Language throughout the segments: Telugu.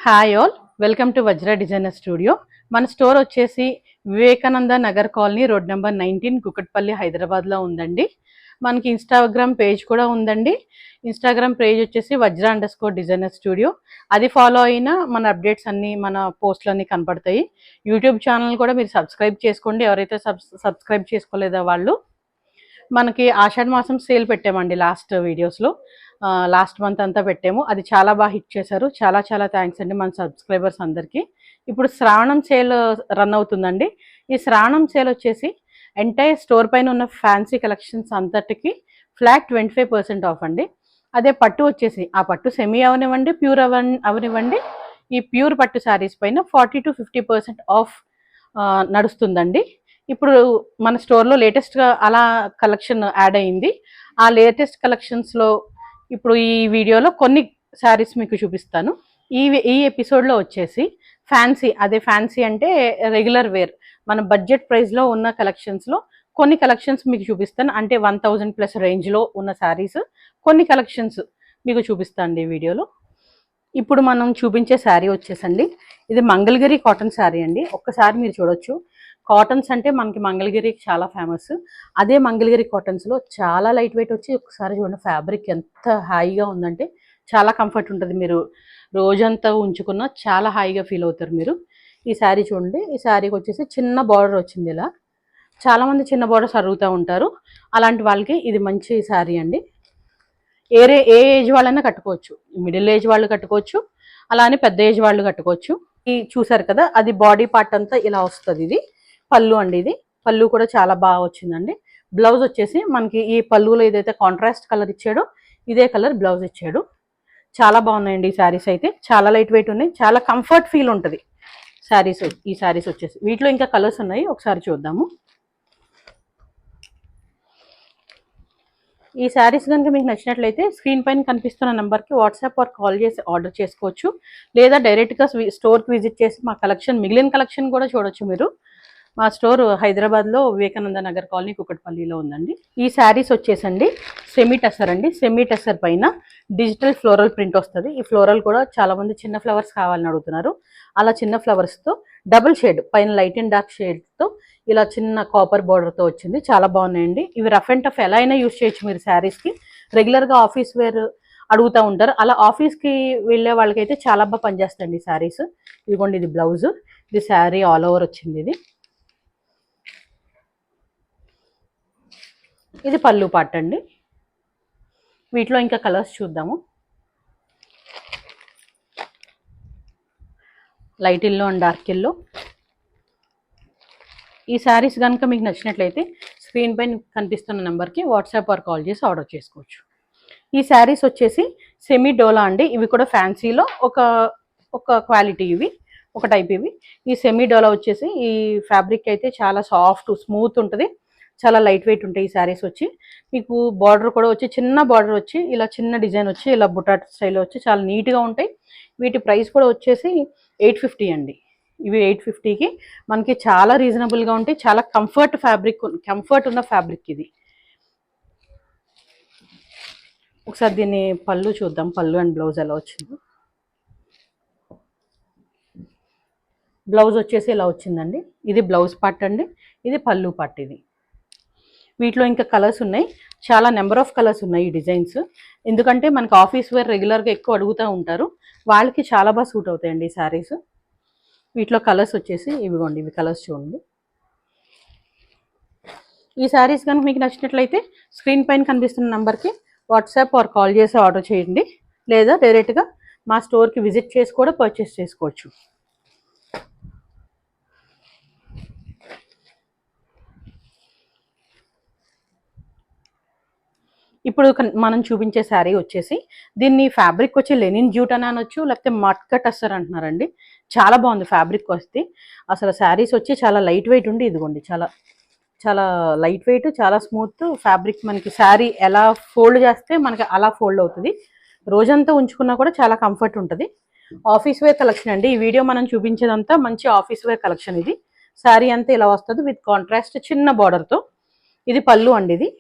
Hi all, welcome to Vajra designer studio. మన స్టోర్ వచ్చేసి Vivekananda Nagar colony, road number 19, Kukatpally, హైదరాబాద్లో ఉందండి. మనకి ఇన్స్టాగ్రామ్ పేజ్ కూడా ఉందండి. ఇన్స్టాగ్రామ్ పేజ్ వచ్చేసి వజ్ర_డిజైనర్ స్టూడియో. అది ఫాలో అయినా మన అప్డేట్స్ అన్నీ, మన పోస్టులు అన్నీ కనపడతాయి. యూట్యూబ్ ఛానల్ కూడా మీరు సబ్స్క్రైబ్ చేసుకోండి. ఎవరైతే సబ్స్క్రైబ్ చేసుకోలేదో వాళ్ళు. మనకి ఆషాఢ మాసం సేల్ పెట్టామండి లాస్ట్ వీడియోస్లో. లాస్ట్ మంత్ అంతా పెట్టాము. అది చాలా బాగా హిట్ చేశారు. చాలా చాలా థ్యాంక్స్ అండి మన సబ్స్క్రైబర్స్ అందరికీ. ఇప్పుడు శ్రావణం సేల్ రన్ అవుతుందండి. ఈ శ్రావణం సేల్ వచ్చేసి ఎంటైర్ స్టోర్ పైన ఉన్న ఫ్యాన్సీ కలెక్షన్స్ అంతటికి ఫ్లాట్ 25% ఆఫ్ అండి. అదే పట్టు వచ్చేసి, ఆ పట్టు సెమీ అవనివ్వండి, ప్యూర్ అవనివ్వండి, ఈ ప్యూర్ పట్టు శారీస్ పైన 40 to 50% ఆఫ్ నడుస్తుందండి. ఇప్పుడు మన స్టోర్లో లేటెస్ట్గా అలా కలెక్షన్ యాడ్ అయింది. ఆ లేటెస్ట్ కలెక్షన్స్లో ఇప్పుడు ఈ వీడియోలో కొన్ని శారీస్ మీకు చూపిస్తాను. ఈ ఎపిసోడ్లో వచ్చేసి ఫ్యాన్సీ, అదే ఫ్యాన్సీ అంటే రెగ్యులర్ వేర్, మన బడ్జెట్ ప్రైస్లో ఉన్న కలెక్షన్స్లో కొన్ని కలెక్షన్స్ మీకు చూపిస్తాను. అంటే 1000+ రేంజ్లో ఉన్న శారీస్ కొన్ని కలెక్షన్స్ మీకు చూపిస్తాను ఈ వీడియోలో. ఇప్పుడు మనం చూపించే శారీ వచ్చేసండి, ఇది మంగళగిరి కాటన్ శారీ అండి. ఒక్కసారి మీరు చూడొచ్చు. కాటన్స్ అంటే మనకి మంగళగిరికి చాలా ఫేమస్. అదే మంగళగిరి కాటన్స్లో చాలా లైట్ వెయిట్ వచ్చి, ఒకసారి చూడండి ఫ్యాబ్రిక్ ఎంత హాయిగా ఉందంటే చాలా కంఫర్ట్ ఉంటుంది. మీరు రోజంతా ఉంచుకున్న చాలా హాయిగా ఫీల్ అవుతారు మీరు. ఈ శారీ చూడండి. ఈ శారీకి వచ్చేసి చిన్న బార్డర్ వచ్చింది. ఇలా చాలామంది చిన్న బార్డర్స్ అడుగుతూ ఉంటారు. అలాంటి వాళ్ళకి ఇది మంచి శారీ అండి. ఏ ఏజ్ వాళ్ళైనా కట్టుకోవచ్చు. మిడిల్ ఏజ్ వాళ్ళు కట్టుకోవచ్చు, అలానే పెద్ద ఏజ్ వాళ్ళు కట్టుకోవచ్చు. ఈ చూసారు కదా, అది బాడీ పార్ట్ అంతా ఇలా వస్తుంది. ఇది పళ్ళు అండి. ఇది పళ్ళు కూడా చాలా బాగా వచ్చిందండి. బ్లౌజ్ వచ్చేసి మనకి ఈ పళ్ళులో ఏదైతే కాంట్రాస్ట్ కలర్ ఇచ్చాడో ఇదే కలర్ బ్లౌజ్ ఇచ్చాడు. చాలా బాగున్నాయండి ఈ శారీస్. అయితే చాలా లైట్ వెయిట్ ఉన్నాయి, చాలా కంఫర్ట్ ఫీల్ ఉంటుంది శారీస్. ఈ శారీస్ వచ్చేసి వీటిలో ఇంకా కలర్స్ ఉన్నాయి, ఒకసారి చూద్దాము. ఈ శారీస్ కనుక మీకు నచ్చినట్లయితే స్క్రీన్ పైన కనిపిస్తున్న నెంబర్కి వాట్సాప్ ఆర్ కాల్ చేసి ఆర్డర్ చేసుకోవచ్చు. లేదా డైరెక్ట్గా స్టోర్కి విజిట్ చేసి మా కలెక్షన్, మిగిలిన కలెక్షన్ కూడా చూడొచ్చు మీరు. మా స్టోర్ హైదరాబాద్లో వివేకానంద నగర్ కాలనీ, కుకట్పల్లిలో ఉందండి. ఈ శారీస్ వచ్చేసండి సెమీ టెస్సర్ అండి. సెమీ టెస్సర్ పైన డిజిటల్ ఫ్లోరల్ ప్రింట్ వస్తుంది. ఈ ఫ్లోరల్ కూడా చాలామంది చిన్న ఫ్లవర్స్ కావాలని అడుగుతున్నారు. అలా చిన్న ఫ్లవర్స్తో డబుల్ షేడ్ పైన లైట్ అండ్ డార్క్ షేడ్తో ఇలా చిన్న కాపర్ బార్డర్తో వచ్చింది. చాలా బాగున్నాయండి. ఇవి రఫ్ అండ్ టఫ్ ఎలా అయినా యూజ్ చేయొచ్చు మీరు శారీస్కి. రెగ్యులర్గా ఆఫీస్ వేర్ అడుగుతూ ఉంటారు, అలా ఆఫీస్కి వెళ్ళే వాళ్ళకైతే చాలా బాగా పనిచేస్తాయండి ఈ శారీస్. ఇదిగోండి, ఇది బ్లౌజ్, ఇది శారీ ఆల్ ఓవర్ వచ్చింది. ఇది పళ్ళు పార్ట్ అండి. వీటిలో ఇంకా కలర్స్ చూద్దాము. Light yellow and dark yellow. ఈ శారీస్ కనుక మీకు నచ్చినట్లయితే స్క్రీన్ పైన కనిపిస్తున్న నెంబర్కి వాట్సాప్ ఆర్ కాల్ చేసి ఆర్డర్ చేసుకోవచ్చు. ఈ శారీస్ వచ్చేసి సెమీ డోలా అండి. ఇవి కూడా ఫ్యాన్సీలో ఒక క్వాలిటీ, ఇవి ఒక టైప్. ఇవి ఈ సెమీ డోలా వచ్చేసి ఈ ఫ్యాబ్రిక్ అయితే చాలా సాఫ్ట్ స్మూత్ ఉంటుంది, చాలా లైట్ వెయిట్ ఉంటాయి ఈ శారీస్ వచ్చి. మీకు బార్డర్ కూడా వచ్చి చిన్న బార్డర్ వచ్చి ఇలా చిన్న డిజైన్ వచ్చి ఇలా బుటా స్టైల్లో వచ్చి చాలా నీట్గా ఉంటాయి. వీటి ప్రైస్ కూడా వచ్చేసి 850 అండి. ఇవి 850కి మనకి చాలా రీజనబుల్గా ఉంటాయి. చాలా కంఫర్ట్ ఉన్న ఫ్యాబ్రిక్ ఇది. ఒకసారి దీన్ని పళ్ళు చూద్దాం, పళ్ళు అండ్ బ్లౌజ్ ఎలా వచ్చిందో. బ్లౌజ్ వచ్చేసి ఇలా వచ్చిందండి. ఇది బ్లౌజ్ పార్ట్ అండి, ఇది పళ్ళు పార్ట్. ఇది వీటిలో ఇంకా కలర్స్ ఉన్నాయి, చాలా నెంబర్ ఆఫ్ కలర్స్ ఉన్నాయి ఈ డిజైన్స్. ఎందుకంటే మనకు ఆఫీస్ వేర్ రెగ్యులర్గా ఎక్కువ అడుగుతూ ఉంటారు, వాళ్ళకి చాలా బాగా సూట్ అవుతాయండి ఈ శారీస్. వీటిలో కలర్స్ వచ్చేసి ఇవిగోండి, ఇవి కలర్స్ చూడండి. ఈ శారీస్ కనుక మీకు నచ్చినట్లయితే స్క్రీన్ పైన కనిపిస్తున్న నెంబర్కి వాట్సాప్ ఆర్ కాల్ చేసి ఆర్డర్ చేయండి. లేదా డైరెక్ట్గా మా స్టోర్కి విజిట్ చేసి కూడా పర్చేస్ చేసుకోవచ్చు. ఇప్పుడు మనం చూపించే శారీ వచ్చేసి, దీన్ని ఫ్యాబ్రిక్ వచ్చి లెనిన్ జ్యూట్ అని అనొచ్చు, లేకపోతే మట్కా టస్సర్ అంటున్నారండి. చాలా బాగుంది ఫ్యాబ్రిక్ వస్తే. అసలు శారీస్ వచ్చి చాలా లైట్ వెయిట్ ఉండి, ఇదిగోండి చాలా చాలా లైట్ వెయిట్, చాలా స్మూత్ ఫ్యాబ్రిక్. మనకి శారీ ఎలా ఫోల్డ్ చేస్తే మనకి అలా ఫోల్డ్ అవుతుంది. రోజంతా ఉంచుకున్నా కూడా చాలా కంఫర్ట్ ఉంటుంది. ఆఫీస్ వేర్ కలెక్షన్ అండి. ఈ వీడియో మనం చూపించేదంతా మంచి ఆఫీస్ వేర్ కలెక్షన్. ఇది శారీ అంతా ఇలా వస్తుంది విత్ కాంట్రాస్ట్ చిన్న బార్డర్తో. ఇది పళ్ళు అండి. ఇది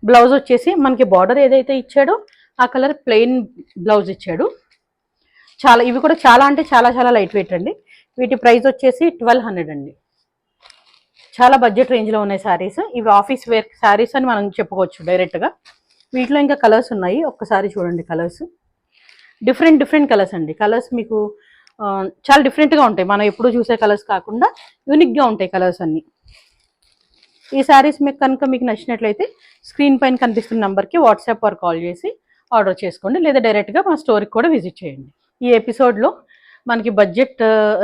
బ్లౌజ్ వచ్చేసి మనకి బార్డర్ ఏదైతే ఇచ్చాడో ఆ కలర్ ప్లెయిన్ బ్లౌజ్ ఇచ్చాడు. చాలా ఇవి కూడా చాలా అంటే చాలా చాలా లైట్ వెయిట్ అండి. వీటి ప్రైస్ వచ్చేసి 1200 అండి. చాలా బడ్జెట్ రేంజ్లో ఉన్నాయి శారీస్. ఇవి ఆఫీస్ వేర్ శారీస్ అని మనం చెప్పుకోవచ్చు డైరెక్ట్గా. వీటిలో ఇంకా కలర్స్ ఉన్నాయి, ఒక్కసారి చూడండి. కలర్స్ డిఫరెంట్ డిఫరెంట్ కలర్స్ అండి. కలర్స్ మీకు చాలా డిఫరెంట్గా ఉంటాయి, మనం ఎప్పుడు చూసే కలర్స్ కాకుండా యూనిక్గా ఉంటాయి కలర్స్ అన్నీ. ఈ శారీస్ మీకు కనుక మీకు నచ్చినట్లయితే స్క్రీన్ పైన కనిపిస్తున్న నెంబర్కి వాట్సాప్ ఆర్ కాల్ చేసి ఆర్డర్ చేసుకోండి, లేదా డైరెక్ట్గా మా స్టోర్కి కూడా విజిట్ చేయండి. ఈ ఎపిసోడ్లో మనకి బడ్జెట్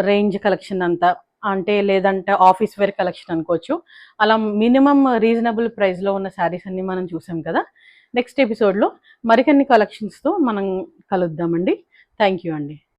రేంజ్ కలెక్షన్ అంతా, అంటే లేదంటే ఆఫీస్ వేర్ కలెక్షన్ అనుకోవచ్చు, అలా మినిమం రీజనబుల్ ప్రైస్లో ఉన్న శారీస్ అన్ని మనం చూసాం కదా. నెక్స్ట్ ఎపిసోడ్లో మరికొన్ని కలెక్షన్స్తో మనం కలుద్దామండి. థ్యాంక్ యూ అండి.